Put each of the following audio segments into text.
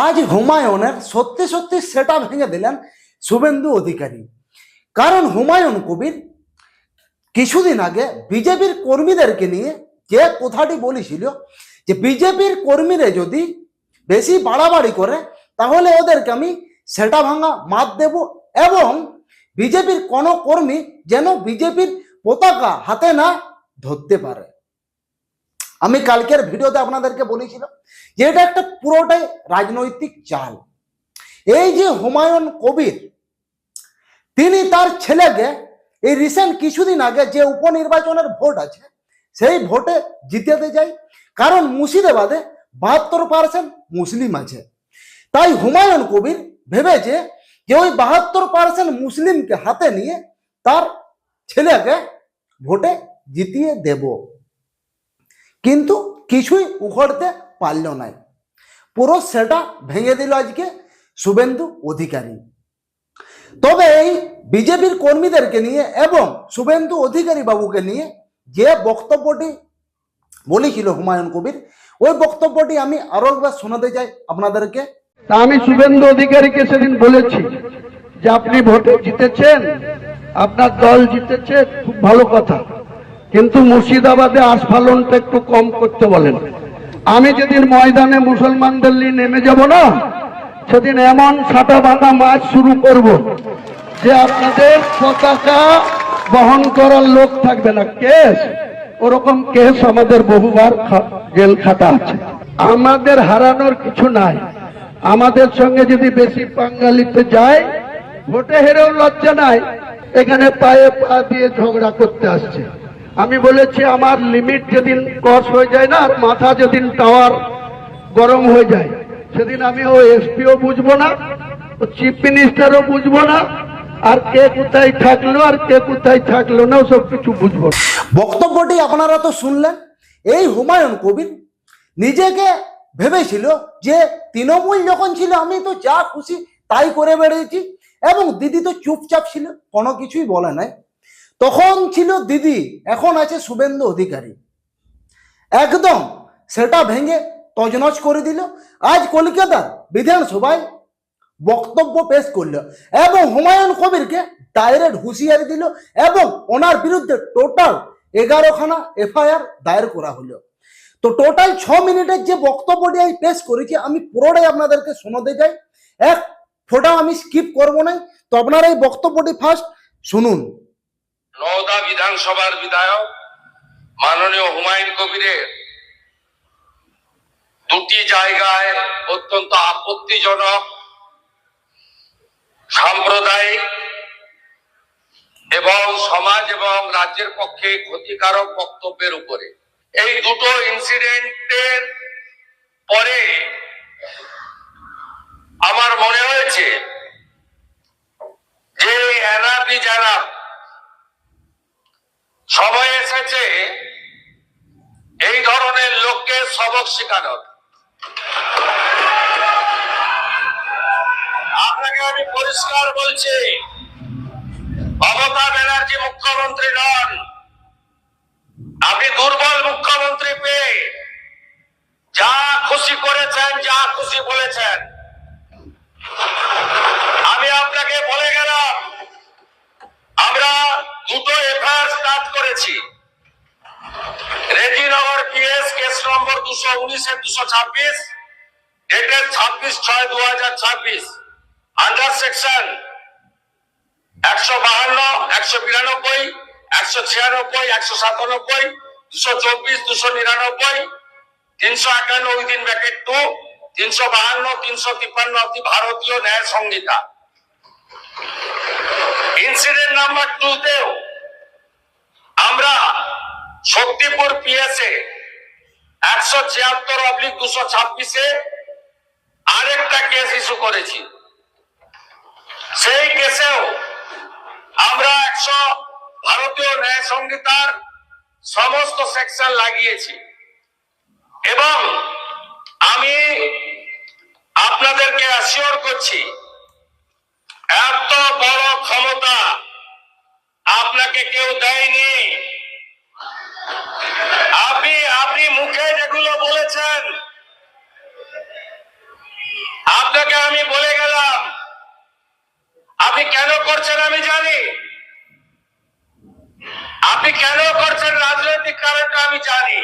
আজ হুমায়ুনের সত্যি সত্যি সেটা ভেঙে দিলেন শুভেন্দু অধিকারী। কারণ হুমায়ুন কবির কিছুদিন আগে বিজেপির কর্মীদেরকে নিয়ে যে কথাটি বলেছিল যে বিজেপির কর্মীরা যদি বেশি বাড়াবাড়ি করে তাহলে ওদেরকে আমি সেটা ভাঙা মাত দেব, এবং বিজেপির কোনো কর্মী যেন বিজেপির পতাকা হাতে না ধরতে পারে। আমি কালকের ভিডিওতে আপনাদেরকে বলেছিলাম যে এটা একটা পুরোটাই রাজনৈতিক চাল। এই যে হুমায়ুন কবির তিনি তার ছেলেকে এই রিসেন্ট কিছুদিন আগে যে উপনির্বাচনের ভোট আছে সেই ভোটে জিতাতে যায়, কারণ মুর্শিদাবাদে 72% মুসলিম আছে। তাই হুমায়ুন কবির ভেবেছে যে ওই 72% মুসলিমকে হাতে নিয়ে তার ছেলেকে ভোটে জিতিয়ে দেব, কিন্তু কিছুই উখড়তে পারল না। পুরো সেটা ভেঙে দিল আজকে শুভেন্দু অধিকারী। তবে এই বিজেপির কর্মীদেরকে নিয়ে এবং শুভেন্দু অধিকারী বাবুকে নিয়ে যে বক্তব্যটি বলেছিল হুমায়ুন কবির, ওই বক্তব্যটি আমি আরো একবার শোনাতে চাই আপনাদেরকে। আমি শুভেন্দু অধিকারীকে সেদিন বলেছি যে আপনি ভোটে জিতেছেন, আপনার দল জিতেছে, খুব ভালো কথা, কিন্তু মুর্শিদাবাদে আস্ফালনটা একটু কম করতে বলেন। আমি যেদিন ময়দানে মুসলমানদের নিয়ে নেমে যাব না, সেদিন এমন ছাটা বাঁধা মাছ শুরু করব যে আপনাদের পতাকা বহন করার লোক থাকবে না। কেস ওরকম কেস আমাদের বহুবার জেল খাটা আছে। আমাদের হারানোর কিছু নাই। আমাদের সঙ্গে যদি বেশি বাঙালিতে যায়, ভোটে হেরেও লজ্জা নাই, এখানে পায়ে পা দিয়ে ঝগড়া করতে আসছে। আমি বলেছি আমার লিমিট যেদিন ক্রস হয়ে যায় না, আর মাথা যেদিন টাওয়ার গরম হয়ে যায়, সেদিন আমি ও এসপিও বুঝবো না, ও চিফ মিনিস্টারও বুঝবো না, আর কে কোথায় থাকলো আর কে কোথায় থাকলো না সব কিছু বুঝবো। বক্তব্যটি আপনারা তো শুনলেন। এই হুমায়ুন কবির নিজেকে ভেবেছিল যে তৃণমূল যখন ছিল আমি তো যা খুশি তাই করে বেড়েছি, এবং দিদি তো চুপচাপ ছিল, কোনো কিছুই বলে নাই। তখন ছিল দিদি, এখন আছে শুভেন্দু অধিকারী। একদম সেটা ভেঙে তজনজ করে দিল। আজ কলকাতার বিধানসভায় বক্তব্য পেশ করল এবং হুমায়ুন কবিরকে ডাইরেক্ট হুঁশিয়ারি দিল, এবং ওনার বিরুদ্ধে টোটাল 11খানা এফআইআর দায়ের করা হলো। তো টোটাল 6 মিনিটের যে বক্তব্যটি আমি পেশ করেছি আমি পুরোটাই আপনাদেরকে শোনাতে চাই, এক ফোঁটাও আমি স্কিপ করবো না। তো আপনারা এই বক্তব্যটি ফার্স্ট শুনুন। নওদা বিধানসভার বিধায়ক মাননীয় হুমায়ুন কবিরের দুটি জায়গায় অত্যন্ত আপত্তিজনক সাম্প্রদায়িক এবং সমাজ এবং রাজ্যের পক্ষে ক্ষতিকারক বক্তব্যের উপরে, এই দুটো ইনসিডেন্টের পরে আমার মনে হয়েছে যে এনাফি যারা সময় এসেছে এই ধরনের লোককে সবক শেখানোর। আপনাকে আমি পরিষ্কার বলছি, মমতা ব্যানার্জি মুখ্যমন্ত্রী নন। আপনি দুর্বল মুখ্যমন্ত্রী পেয়ে যা খুশি করেছেন, যা খুশি বলেছেন। আমি আপনাকে বলে গেলাম আমরা দুটো এফআইআর স্টার্ট করেছি। Rejinagar PS case number 219/226 dated 26/6/2026 under section 152, 192, 196, 197, 224, 299, 351 within bracket 2, 352, 353 of the ভারতীয় ন্যায় সংহিতা। ইনসিডেন্ট নাম্বার 2 তেও আমরা শক্তিপুর পিএসএ 176/226 আরেকটা কেস ইস্যু করেছি। সেই কেসেও আমরা 100 ভারতীয় ন্যায় সংহিতার সমস্ত সেকশন লাগিয়েছি, এবং আমি আপনাদেরকে অ্যাসিওর করছি এত বড় ক্ষমতা আপনাকে কেউ দেয়নি। আপনি মুখে যেগুলো বলেছেন আপনাকে আমি বলে গেলাম, আপনি কেন করছেন আমি জানি, আপনি কেন করছেন রাজনৈতিক কারণটা আমি জানি।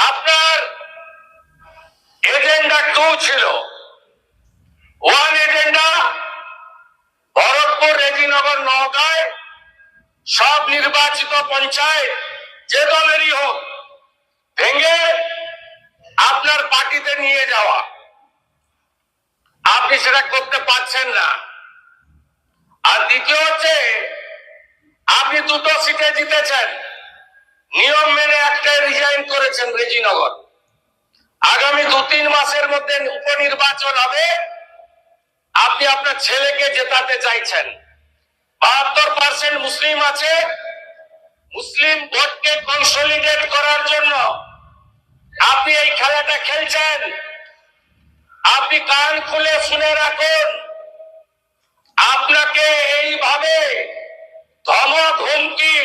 আপনার এজেন্ডা 2 ছিল। 1 এজেন্ডা ভরতপুর, রেজিনগর, নওগাঁয় সব নির্বাচিত পঞ্চায়েত যে দলেরই হোক ভেঙে আপনার পার্টিতে নিয়ে যাওয়া। আপনি সেটা করতে পারছেন না। আর দ্বিতীয় হচ্ছে, আপনি 2টো সিটে জিতেছেন, নিয়ম মেনে একটা রিজাইন করেছেন রেজিনগর। আগামী 2-3 মাসের মধ্যে উপনির্বাচন হবে, আপনি আপনার ছেলেকে জেতাতে চাইছেন। 72% মুসলিম আছে, মুসলিম ভোটকে কনসলিডেট করার জন্য আপনি এই খেলাটা খেলছেন। আপনি কান খুলে শুনে রাখুন, আপনাকে এইভাবে ধমক, হুমকি,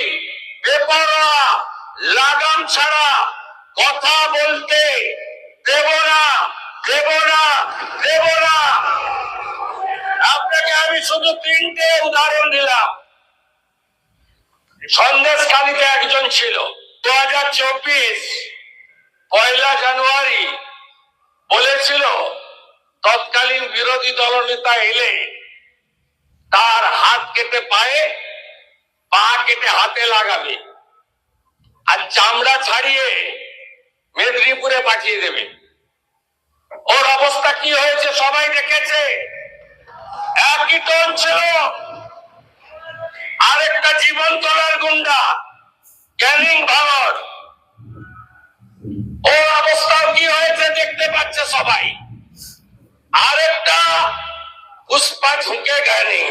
বেপরোয়া, লাগাম ছাড়া কথা বলতে দেব না, দেব না, দেব না। আপনাকে আমি শুধু 3টে উদাহরণ দিলাম। সন্দেশখালীতে একজন ছিল, 2024 1 জানুয়ারি বলেছিল তৎকালীন বিরোধী দলনেতা এলে তার হাত কেটে পায়ে, পা কেটে হাতে লাগাবে আর চামড়া ছাড়িয়ে মেদিনীপুরে পাঠিয়ে দেবে। ওর অবস্থা কি হয়েছে সবাই দেখেছে। একই টোন ছিল। আরেকটা জীবনতলার গুন্ডা ক্যানিং ভাঙর, ওর অবস্থাও কি হয়েছে দেখতে পাচ্ছে সবাই। আরেকটা পুষ্পা ঝুঁকে গেনি,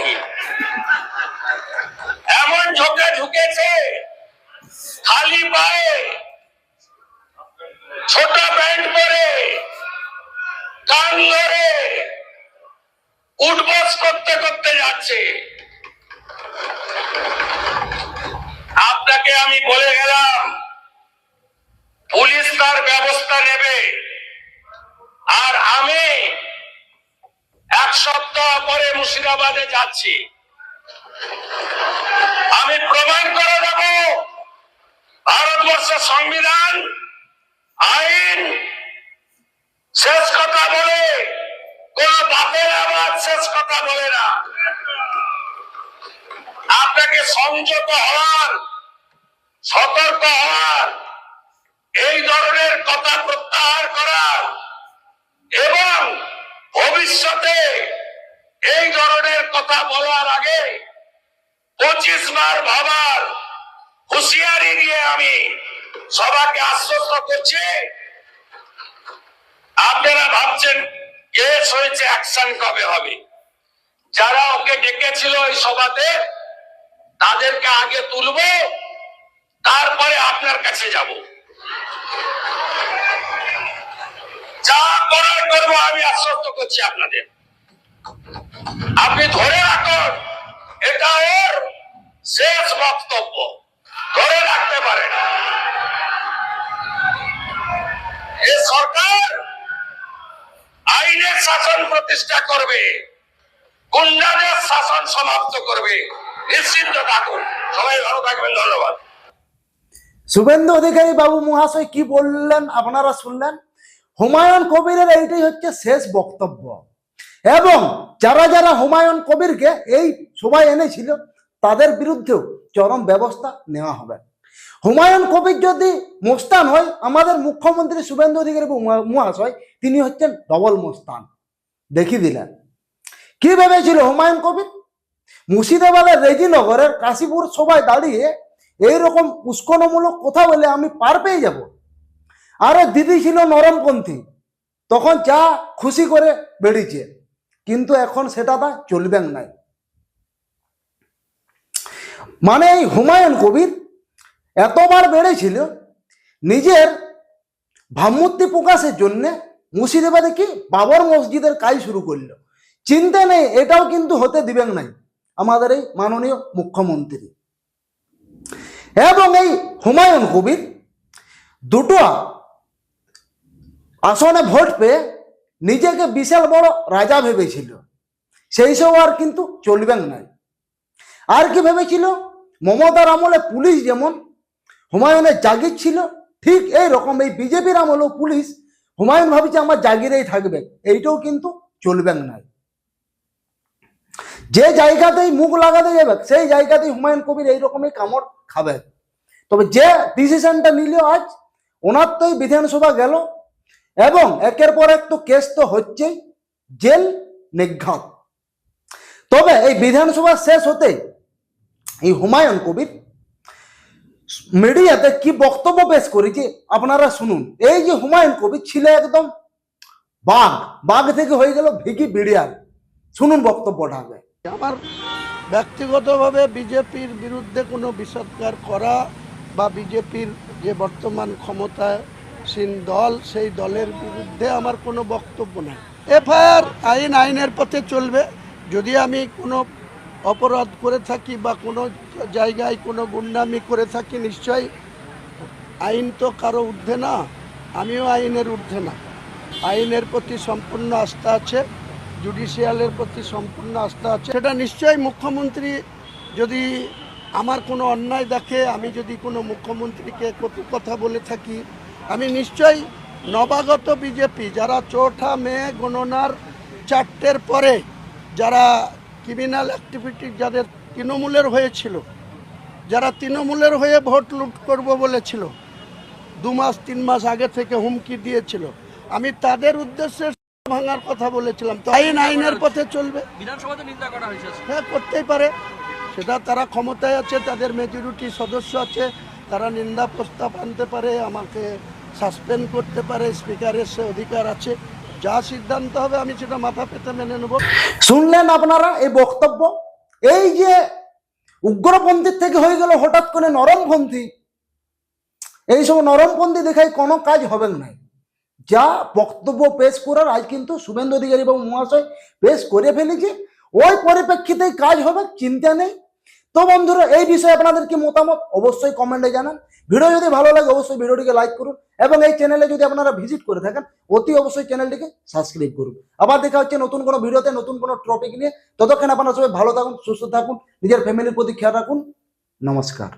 এমন ঝুঁকেছে খালি পায়ে, ছোট প্যান্ট পরে, কান ধরে উঠবস করতে করতে যাচ্ছে। আপনাকে আমি বলে গেলাম, পুলিশ তার ব্যবস্থা নেবে। আর আমি 1 সপ্তাহ পরে মুর্শিদাবাদে যাচ্ছি। আমি প্রমাণ করে দেব ভারতবর্ষের সংবিধান, আইন শেষ কথা বলে, কোন বাপের আওয়াজ শেষ কথা বলে না। আপনাকে সংযত হওয়ার, সতর্ক হওয়ার, এই ধরনের কথা প্রত্যাহার করার এবং ভবিষ্যতে এই ধরনের কথা বলার আগে 25 বার ভাবার হুঁশিয়ারি দিয়ে আমি সবাইকে আশ্বস্ত করছি। আপনারা ভাবছেন কেস হয়েছে, অ্যাকশন কবে হবে? যারা ওকে ডেকেছিল এই সভাতে তাদেরকে আগে তুলবো, তারপরে আপনার কাছে যাব। যা করার করবো, আমি আশ্বস্ত করছি আপনাদের। আপনি ধরে রাখুন, এটা ওর শেষ বক্তব্য, ধরে রাখতে পারেন। এই সরকার আইনের শাসন প্রতিষ্ঠা করবে, গুন্ডাদের শাসন সমাপ্ত করবে, নিশ্চিন্ত থাকুন। সবাই ভালো থাকবেন, ধন্যবাদ। শুভেন্দু অধিকারী বাবু মহাশয় কি বললেন আপনারা শুনলেন। হুমায়ুন কবিরের এইটাই হচ্ছে শেষ বক্তব্য, এবং যারা যারা হুমায়ুন কবিরকে এই সভায় এনেছিল তাদের বিরুদ্ধেও চরম ব্যবস্থা নেওয়া হবে। হুমায়ুন কবির যদি মোস্তান হয়, আমাদের মুখ্যমন্ত্রী শুভেন্দু অধিকারী মহাশয় তিনি হচ্ছেন ডবল মোস্তান। দেখিয়ে দিলেন কি ভেবেছিল হুমায়ুন কবির। মুর্শিদাবাদের রেজিনগরের কাশীপুর সভায় দাঁড়িয়ে এইরকম উস্কানিমূলক কথা বলে আমি পার পেয়ে যাব। আরে দিদি ছিল নরমপন্থী, তখন যা খুশি করে বেরিয়েছে, কিন্তু এখন সেটা তা চলবে নাই। মানে এই হুমায়ুন কবির এতবার বেড়েছিল, নিজের ভাবমূর্তি প্রকাশের জন্য মুর্শিদাবাদে কি বাবর মসজিদের কাজ শুরু করলো। চিন্তা নেই, এটাও কিন্তু হতে দিবেন নাই আমাদের এই মাননীয় মুখ্যমন্ত্রী। এবং এই হুমায়ুন কবির 2টো আসনে ভোট পেয়ে নিজেকে বিশাল বড় রাজা ভেবেছিল, সেই সব আর কিন্তু চলবে না। আর কি ভেবেছিল, মমতার আমলে পুলিশ যেমন হুমায়ুনের জাগির ছিল, ঠিক এই রকম এই বিজেপির আমলেও পুলিশ হুমায়ুন ভাবছে আমার জাগিরেই থাকবে, এইটাও কিন্তু চলবে না। যে জায়গাতেই মুখ লাগাতে যাবে সেই জায়গাতেই হুমায়ুন কবির এইরকমই কামড় খাবে। তবে যে ডিসিশনটা নিল আজ, ওনার তো বিধানসভা গেল এবং একের পর এক তো কেস তো হচ্ছেই, জেল নিঘাত। তবে এই বিধানসভা শেষ হতে এই হুমায়ুন কবির মিডিয়াতে কি বক্তব্য পেশ করেছে আপনারা শুনুন। এই যে হুমায়ুন কবির ছিল একদম বাঘ, বাঘ থেকে হয়ে গেল ভিকি বিড়িয়াল। শুনুন বক্তব্যটা আগে। আমার ব্যক্তিগতভাবে বিজেপির বিরুদ্ধে কোনো বিষোদ্গার করা বা বিজেপির যে বর্তমান ক্ষমতাসীন দল সেই দলের বিরুদ্ধে আমার কোনো বক্তব্য নেই। এফআইআর আইনের পথে চলবে। যদি আমি কোনো অপরাধ করে থাকি বা কোনো জায়গায় কোনো গুন্ডামি করে থাকি, নিশ্চয়ই আইন তো কারো ঊর্ধ্বে না, আমিও আইনের ঊর্ধ্বে না। আইনের প্রতি সম্পূর্ণ আস্থা আছে, জুডিশিয়ালের প্রতি সম্পূর্ণ আস্থা আছে। সেটা নিশ্চয়ই মুখ্যমন্ত্রী যদি আমার কোনো অন্যায় দেখে, আমি যদি কোনো মুখ্যমন্ত্রীকে কটু কথা বলে থাকি, আমি নিশ্চয়ই নবাগত বিজেপি যারা 4 মে গণনার 4টের পরে যারা ক্রিমিনাল অ্যাক্টিভিটি যাদের তৃণমূলের হয়েছিল, যারা তৃণমূলের হয়ে ভোট লুট করব বলেছিল, 2 মাস 3 মাস আগে থেকে হুমকি দিয়েছিল, আমি তাদের উদ্দেশ্যে ভাঙার কথা বলেছিলাম। তো আইনের পথে চলবে। বিধানসভাতে নিন্দা করা হয়েছে। হ্যাঁ, করতেই পারে, সেটা তারা ক্ষমতায় আছে, তাদের মেজরিটি সদস্য আছে, তারা নিন্দা প্রস্তাব আনতে পারে, আমাকে সাসপেন্ড করতে পারে, স্পিকারের সে অধিকার আছে। যা সিদ্ধান্ত হবে আমি সেটা মাথা পেতে মেনে নেব। শুনলেন আপনারা এই বক্তব্য। এই যে উগ্রপন্থীর থেকে হয়ে গেল হঠাৎ করে নরমপন্থী, এইসব নরমপন্থী দেখায় কোনো কাজ হবে না। যা বক্তব্য পেশ করার আজ কিন্তু শুভেন্দু অধিকারী বাবু মহাশয় পেশ করে ফেলেছে, ওই পরিপ্রেক্ষিতেই কাজ হবে, চিন্তা নেই। তো বন্ধুরা, এই বিষয়ে আপনাদের কি মতামত অবশ্যই কমেন্টে জানান। ভিডিও যদি ভালো লাগে অবশ্যই ভিডিওটিকে লাইক করুন এবং এই চ্যানেলে যদি আপনারা ভিজিট করে থাকেন অতি অবশ্যই চ্যানেলটিকে সাবস্ক্রাইব করুন। আবার দেখা হচ্ছে নতুন কোনো ভিডিওতে নতুন কোনো টপিক নিয়ে। ততক্ষণ আপনারা সবাই ভালো থাকুন, সুস্থ থাকুন, নিজের ফ্যামিলির প্রতি খেয়াল রাখুন। নমস্কার।